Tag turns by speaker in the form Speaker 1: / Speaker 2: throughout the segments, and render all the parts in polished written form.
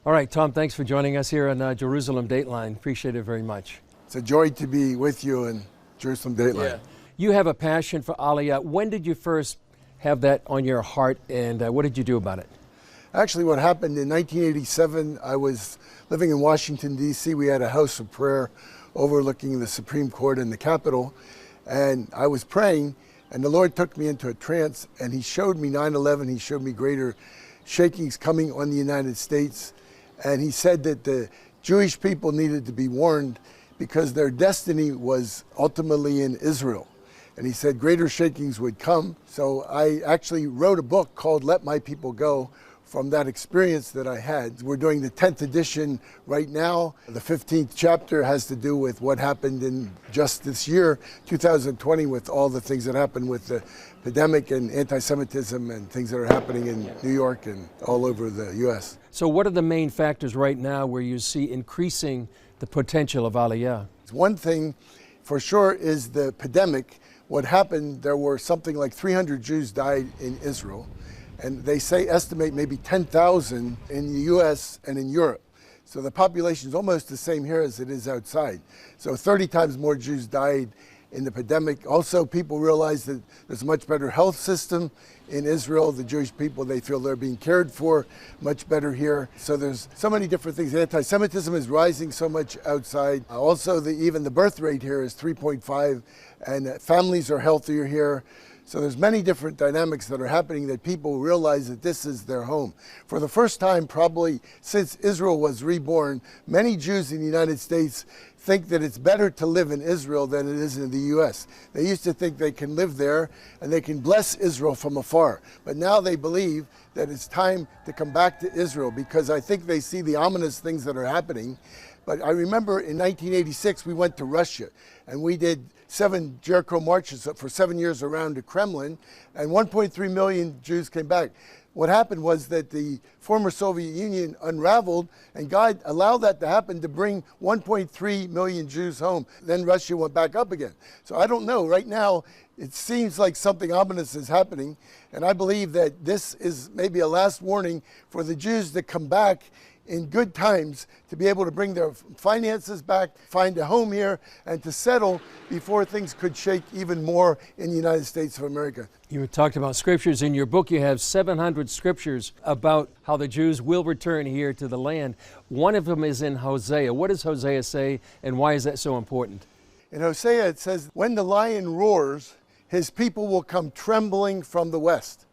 Speaker 1: All right, Tom, thanks for joining us here on Jerusalem Dateline. Appreciate it very much.
Speaker 2: It's a joy to be with you in Jerusalem Dateline.
Speaker 1: Yeah. You have a passion for Aliyah. When did you first have that on your heart, and what did you do about it?
Speaker 2: Actually, what happened in 1987, I was living in Washington, D.C. We had a house of prayer overlooking the Supreme Court in the Capitol, and I was praying, and the Lord took me into a trance, and He showed me 9/11. He showed me greater shakings coming on the United States, and He said that the Jewish people needed to be warned because their destiny was ultimately in Israel. And He said greater shakings would come. So I actually wrote a book called Let My People Go from that experience that I had. We're doing the 10th edition right now. The 15th chapter has to do with what happened in just this year, 2020, with all the things that happened with the pandemic and anti-Semitism and things that are happening in New York and all over the U.S.
Speaker 1: So what are the main factors right now where you see increasing the potential of Aliyah?
Speaker 2: One thing for sure is the pandemic. What happened, there were something like 300 Jews died in Israel, and they estimate maybe 10,000 in the U.S. and in Europe. So the population is almost the same here as it is outside. So 30 times more Jews died in the pandemic. Also, people realize that there's a much better health system in Israel. The Jewish people, they feel they're being cared for much better here. So there's so many different things. Anti-Semitism is rising so much outside. Also, even the birth rate here is 3.5, and families are healthier here. So there's many different dynamics that are happening that people realize that this is their home. For the first time, probably since Israel was reborn, many Jews in the United States think that it's better to live in Israel than it is in the U.S. They used to think they can live there and they can bless Israel from afar. But now they believe that it's time to come back to Israel because I think they see the ominous things that are happening. But I remember in 1986, we went to Russia and we did 7 Jericho marches for 7 years around the Kremlin, and 1.3 million Jews came back. What happened was that the former Soviet Union unraveled, and God allowed that to happen to bring 1.3 million Jews home. Then Russia went back up again. So I don't know. Right now, it seems like something ominous is happening, and I believe that this is maybe a last warning for the Jews to come back in good times, to be able to bring their finances back, find a home here, and to settle before things could shake even more in the United States of America.
Speaker 1: You talked about scriptures. In your book, you have 700 scriptures about how the Jews will return here to the land. One of them is in Hosea. What does Hosea say, and why is that so important?
Speaker 2: In Hosea, it says, when the lion roars, his people will come trembling from the west.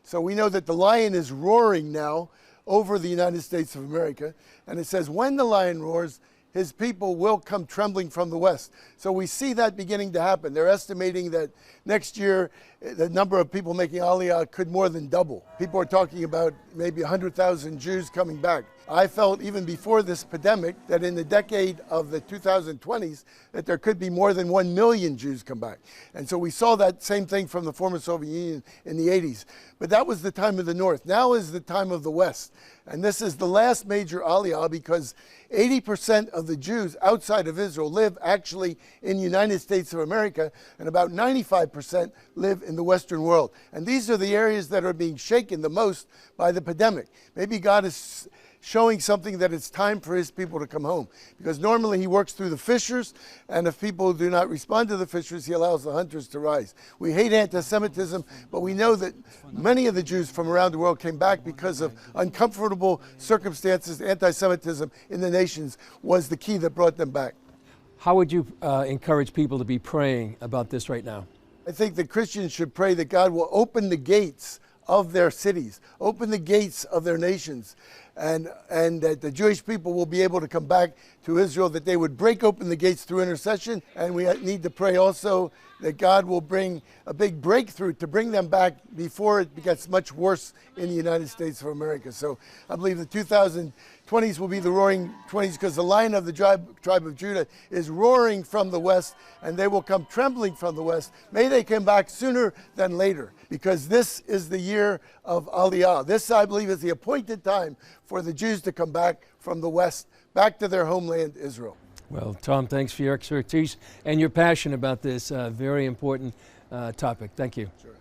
Speaker 2: So we know that the lion is roaring now over the United States of America. And it says, when the lion roars, his people will come trembling from the west. So we see that beginning to happen. They're estimating that next year, the number of people making Aliyah could more than double. People are talking about maybe 100,000 Jews coming back. I felt even before this pandemic that in the decade of the 2020s, that there could be more than 1 million Jews come back. And so we saw that same thing from the former Soviet Union in the 80s. But that was the time of the North. Now is the time of the West. And this is the last major Aliyah because 80% of the Jews outside of Israel live actually in the United States of America, and about 95% live in the Western world. And these are the areas that are being shaken the most by the pandemic. Maybe God is showing something that it's time for His people to come home. Because normally He works through the fishers, and if people do not respond to the fishers, He allows the hunters to rise. We hate anti-Semitism, but we know that many of the Jews from around the world came back because of uncomfortable circumstances. Anti-Semitism in the nations was the key that brought them back.
Speaker 1: How would you encourage people to be praying about this right now?
Speaker 2: I think that Christians should pray that God will open the gates of their cities, open the gates of their nations, and that the Jewish people will be able to come back to Israel, that they would break open the gates through intercession. And we need to pray also that God will bring a big breakthrough to bring them back before it gets much worse in the United States of America. So I believe the 2020s will be the roaring 20s because the Lion of the tribe of Judah is roaring from the west, and they will come trembling from the west. May they come back sooner than later, because this is the year of Aliyah. This, I believe, is the appointed time for the Jews to come back from the west, back to their homeland, Israel.
Speaker 1: Well, Tom, thanks for your expertise and your passion about this very important topic. Thank you.
Speaker 2: Sure.